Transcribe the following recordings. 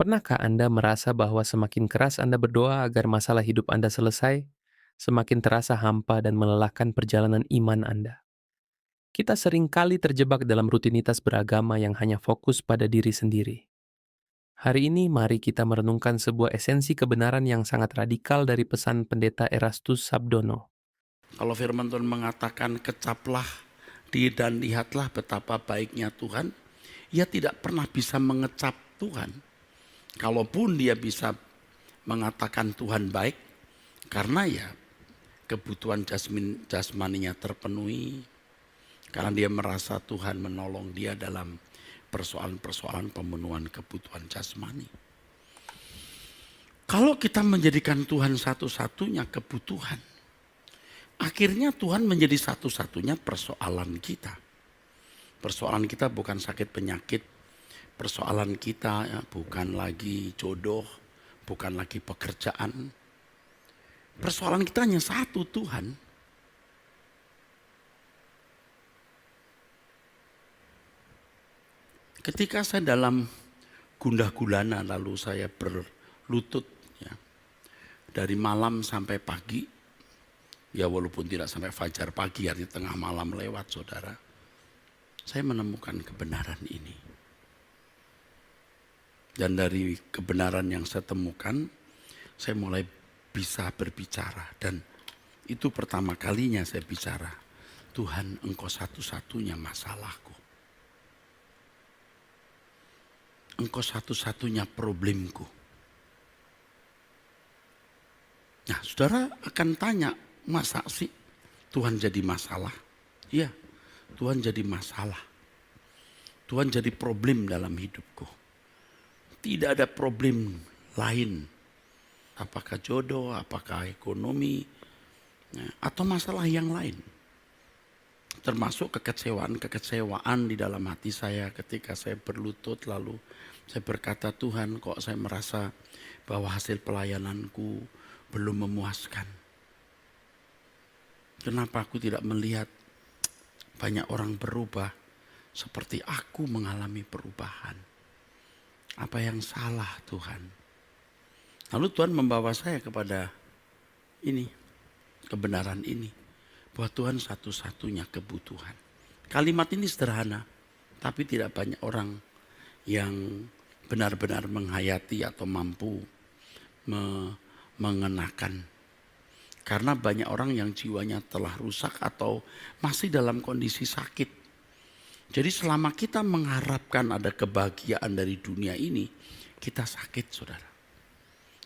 Pernahkah Anda merasa bahwa semakin keras Anda berdoa agar masalah hidup Anda selesai, semakin terasa hampa dan melelahkan perjalanan iman Anda? Kita seringkali terjebak dalam rutinitas beragama yang hanya fokus pada diri sendiri. Hari ini mari kita merenungkan sebuah esensi kebenaran yang sangat radikal dari pesan pendeta Erastus Sabdono. Kalau firman Tuhan mengatakan kecaplah dan lihatlah betapa baiknya Tuhan, ia tidak pernah bisa mengecap Tuhan. Kalaupun dia bisa mengatakan Tuhan baik, karena ya kebutuhan jasmaninya terpenuhi, karena dia merasa Tuhan menolong dia dalam persoalan-persoalan pemenuhan kebutuhan jasmani. Kalau kita menjadikan Tuhan satu-satunya kebutuhan, akhirnya Tuhan menjadi satu-satunya persoalan kita. Persoalan kita bukan sakit penyakit, persoalan kita ya, bukan lagi jodoh, bukan lagi pekerjaan. Persoalan kita hanya satu, Tuhan. Ketika saya dalam gundah gulana lalu saya berlutut ya, dari malam sampai pagi, ya walaupun tidak sampai fajar pagi, artinya tengah malam lewat saudara, saya menemukan kebenaran ini. Dan dari kebenaran yang saya temukan, saya mulai bisa berbicara. Dan itu pertama kalinya saya bicara, Tuhan Engkau satu-satunya masalahku. Engkau satu-satunya problemku. Nah saudara akan tanya, masa sih Tuhan jadi masalah? Iya, Tuhan jadi masalah. Tuhan jadi problem dalam hidupku. Tidak ada problem lain. Apakah jodoh, apakah ekonomi, atau masalah yang lain. Termasuk kekecewaan di dalam hati saya ketika saya berlutut lalu saya berkata, Tuhan kok saya merasa bahwa hasil pelayananku belum memuaskan. Kenapa aku tidak melihat banyak orang berubah seperti aku mengalami perubahan? Apa yang salah Tuhan? Lalu Tuhan membawa saya kepada ini, kebenaran ini. Bahwa Tuhan satu-satunya kebutuhan. Kalimat ini sederhana, tapi tidak banyak orang yang benar-benar menghayati atau mampu mengenakan. Karena banyak orang yang jiwanya telah rusak atau masih dalam kondisi sakit. Jadi selama kita mengharapkan ada kebahagiaan dari dunia ini, kita sakit saudara.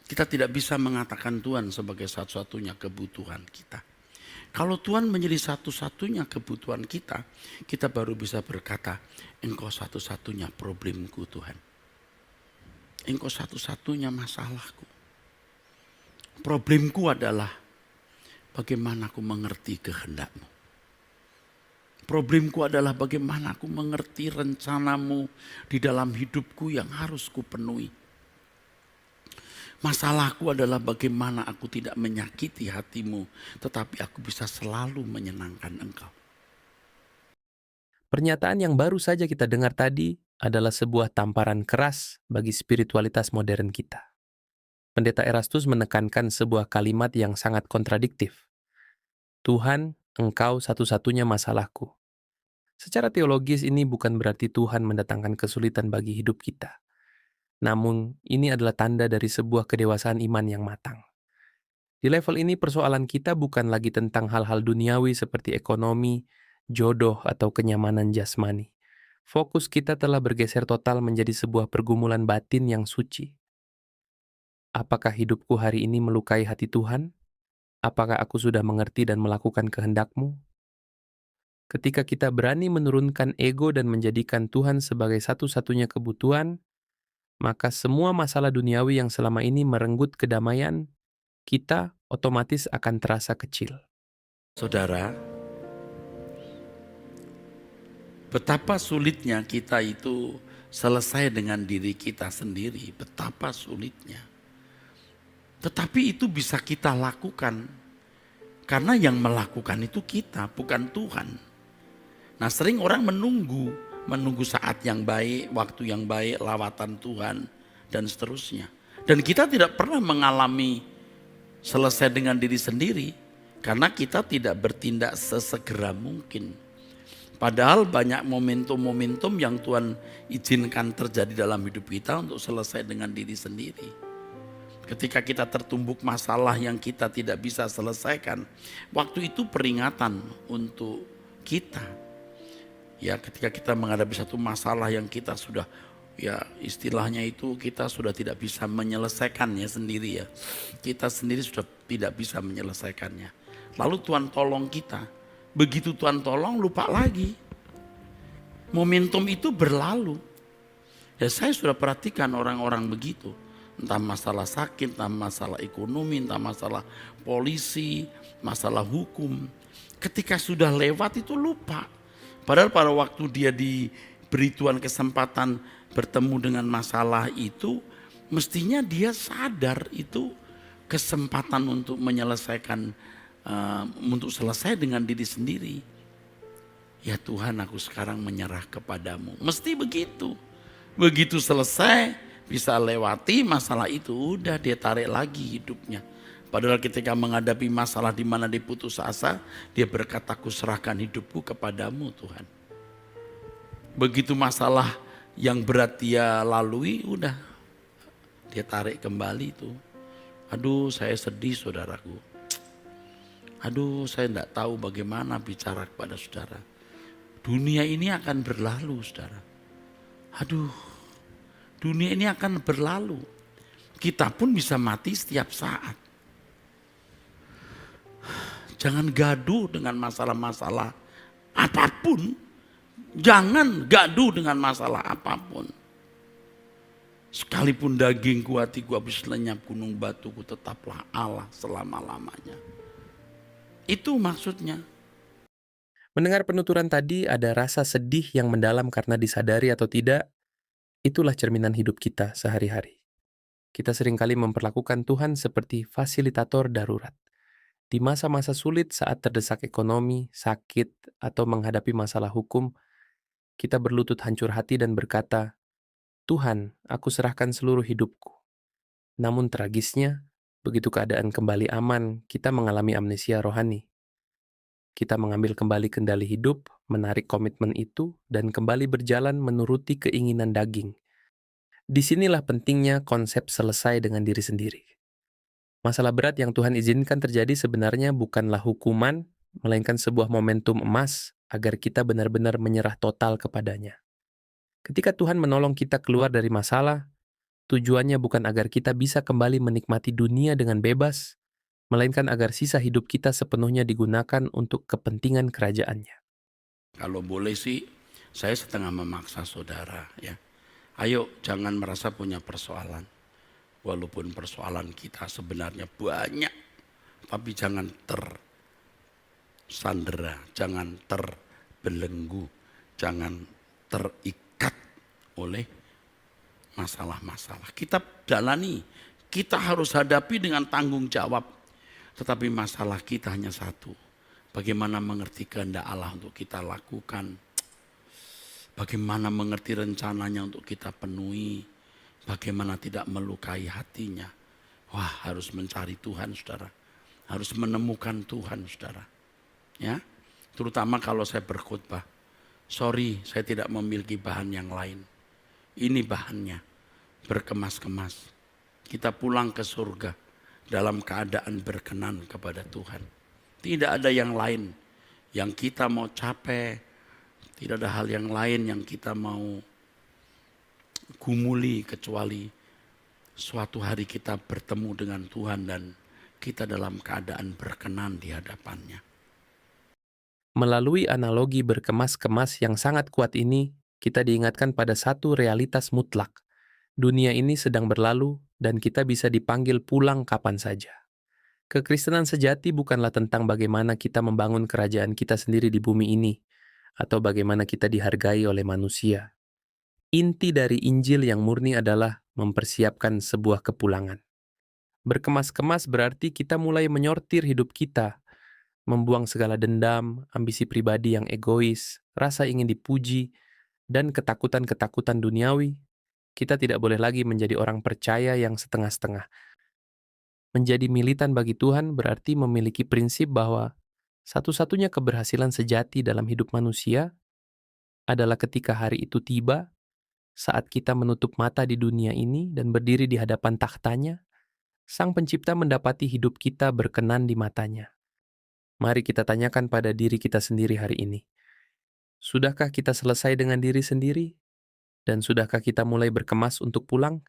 Kita tidak bisa mengatakan Tuhan sebagai satu-satunya kebutuhan kita. Kalau Tuhan menjadi satu-satunya kebutuhan kita, kita baru bisa berkata, Engkau satu-satunya problemku Tuhan. Engkau satu-satunya masalahku. Problemku adalah bagaimana aku mengerti kehendak-Mu. Problemku adalah bagaimana aku mengerti rencanamu di dalam hidupku yang harus kupenuhi. Masalahku adalah bagaimana aku tidak menyakiti hatimu, tetapi aku bisa selalu menyenangkan engkau. Pernyataan yang baru saja kita dengar tadi adalah sebuah tamparan keras bagi spiritualitas modern kita. Pendeta Erastus menekankan sebuah kalimat yang sangat kontradiktif. Tuhan, Engkau satu-satunya masalahku. Secara teologis ini bukan berarti Tuhan mendatangkan kesulitan bagi hidup kita. Namun, ini adalah tanda dari sebuah kedewasaan iman yang matang. Di level ini persoalan kita bukan lagi tentang hal-hal duniawi seperti ekonomi, jodoh, atau kenyamanan jasmani. Fokus kita telah bergeser total menjadi sebuah pergumulan batin yang suci. Apakah hidupku hari ini melukai hati Tuhan? Apakah aku sudah mengerti dan melakukan kehendak-Mu? Ketika kita berani menurunkan ego dan menjadikan Tuhan sebagai satu-satunya kebutuhan, maka semua masalah duniawi yang selama ini merenggut kedamaian, kita otomatis akan terasa kecil. Saudara, betapa sulitnya kita itu selesai dengan diri kita sendiri, betapa sulitnya. Tetapi itu bisa kita lakukan, karena yang melakukan itu kita, bukan Tuhan. Nah sering orang menunggu saat yang baik, waktu yang baik, lawatan Tuhan. dan seterusnya. Dan kita tidak pernah mengalami selesai dengan diri sendiri karena kita tidak bertindak sesegera mungkin. Padahal banyak momentum-momentum yang Tuhan izinkan terjadi dalam hidup kita untuk selesai dengan diri sendiri. Ketika kita tertumbuk masalah yang kita tidak bisa selesaikan, waktu itu peringatan untuk kita. Ya, ketika kita menghadapi satu masalah yang kita sudah, ya istilahnya itu kita sudah tidak bisa menyelesaikannya sendiri ya. Kita sendiri sudah tidak bisa menyelesaikannya. Lalu Tuhan tolong kita. Begitu Tuhan tolong, lupa lagi. Momentum itu berlalu. Ya saya sudah perhatikan orang-orang begitu. Entah masalah sakit, entah masalah ekonomi, entah masalah polisi, masalah hukum. Ketika sudah lewat itu lupa. Padahal pada waktu dia diberi Tuhan kesempatan bertemu dengan masalah itu, mestinya dia sadar itu kesempatan untuk menyelesaikan, untuk selesai dengan diri sendiri. Ya Tuhan, aku sekarang menyerah kepadamu. Mesti begitu. Begitu selesai, bisa lewati masalah itu, udah dia tarik lagi hidupnya. Padahal ketika menghadapi masalah di mana dia putus asa, dia berkata, aku serahkan hidupku kepadamu Tuhan. Begitu masalah yang berat dia lalui, udah dia tarik kembali itu. Aduh saya sedih saudaraku. Aduh saya tidak tahu bagaimana bicara kepada saudara. Dunia ini akan berlalu saudara. Aduh, dunia ini akan berlalu. Kita pun bisa mati setiap saat. Jangan gaduh dengan masalah-masalah apapun. Jangan gaduh dengan masalah apapun. Sekalipun dagingku, hatiku habis lenyap, gunung batuku tetaplah Allah selama-lamanya. Itu maksudnya. Mendengar penuturan tadi, ada rasa sedih yang mendalam karena disadari atau tidak, itulah cerminan hidup kita sehari-hari. Kita seringkali memperlakukan Tuhan seperti fasilitator darurat. Di masa-masa sulit saat terdesak ekonomi, sakit, atau menghadapi masalah hukum, kita berlutut hancur hati dan berkata, Tuhan, aku serahkan seluruh hidupku. Namun tragisnya, begitu keadaan kembali aman, kita mengalami amnesia rohani. Kita mengambil kembali kendali hidup, menarik komitmen itu, dan kembali berjalan menuruti keinginan daging. Disinilah pentingnya konsep selesai dengan diri sendiri. Masalah berat yang Tuhan izinkan terjadi sebenarnya bukanlah hukuman, melainkan sebuah momentum emas agar kita benar-benar menyerah total kepadanya. Ketika Tuhan menolong kita keluar dari masalah, tujuannya bukan agar kita bisa kembali menikmati dunia dengan bebas, melainkan agar sisa hidup kita sepenuhnya digunakan untuk kepentingan kerajaannya. Kalau boleh sih, saya setengah memaksa saudara ya. Ayo jangan merasa punya persoalan. Walaupun persoalan kita sebenarnya banyak, tapi jangan tersandera, jangan terbelenggu, jangan terikat oleh masalah-masalah. Kita jalani, kita harus hadapi dengan tanggung jawab. Tetapi masalah kita hanya satu. Bagaimana mengerti kehendak Allah untuk kita lakukan. Bagaimana mengerti rencananya untuk kita penuhi. Bagaimana tidak melukai hatinya. Wah, harus mencari Tuhan saudara. Harus menemukan Tuhan saudara. Ya, terutama kalau saya berkhotbah. Sorry, saya tidak memiliki bahan yang lain. Ini bahannya. Berkemas-kemas. Kita pulang ke surga dalam keadaan berkenan kepada Tuhan. Tidak ada yang lain yang kita mau capai. Tidak ada hal yang lain yang kita mau gumuli kecuali suatu hari kita bertemu dengan Tuhan dan kita dalam keadaan berkenan di hadapannya. Melalui analogi berkemas-kemas yang sangat kuat ini, kita diingatkan pada satu realitas mutlak. Dunia ini sedang berlalu dan kita bisa dipanggil pulang kapan saja. Kekristenan sejati bukanlah tentang bagaimana kita membangun kerajaan kita sendiri di bumi ini, atau bagaimana kita dihargai oleh manusia. Inti dari Injil yang murni adalah mempersiapkan sebuah kepulangan. Berkemas-kemas berarti kita mulai menyortir hidup kita, membuang segala dendam, ambisi pribadi yang egois, rasa ingin dipuji, dan ketakutan-ketakutan duniawi, Kita tidak boleh lagi menjadi orang percaya yang setengah-setengah. Menjadi militan bagi Tuhan berarti memiliki prinsip bahwa satu-satunya keberhasilan sejati dalam hidup manusia adalah ketika hari itu tiba, saat kita menutup mata di dunia ini dan berdiri di hadapan tahtanya, Sang Pencipta mendapati hidup kita berkenan di matanya. Mari kita tanyakan pada diri kita sendiri hari ini. Sudahkah kita selesai dengan diri sendiri? Dan sudahkah kita mulai berkemas untuk pulang?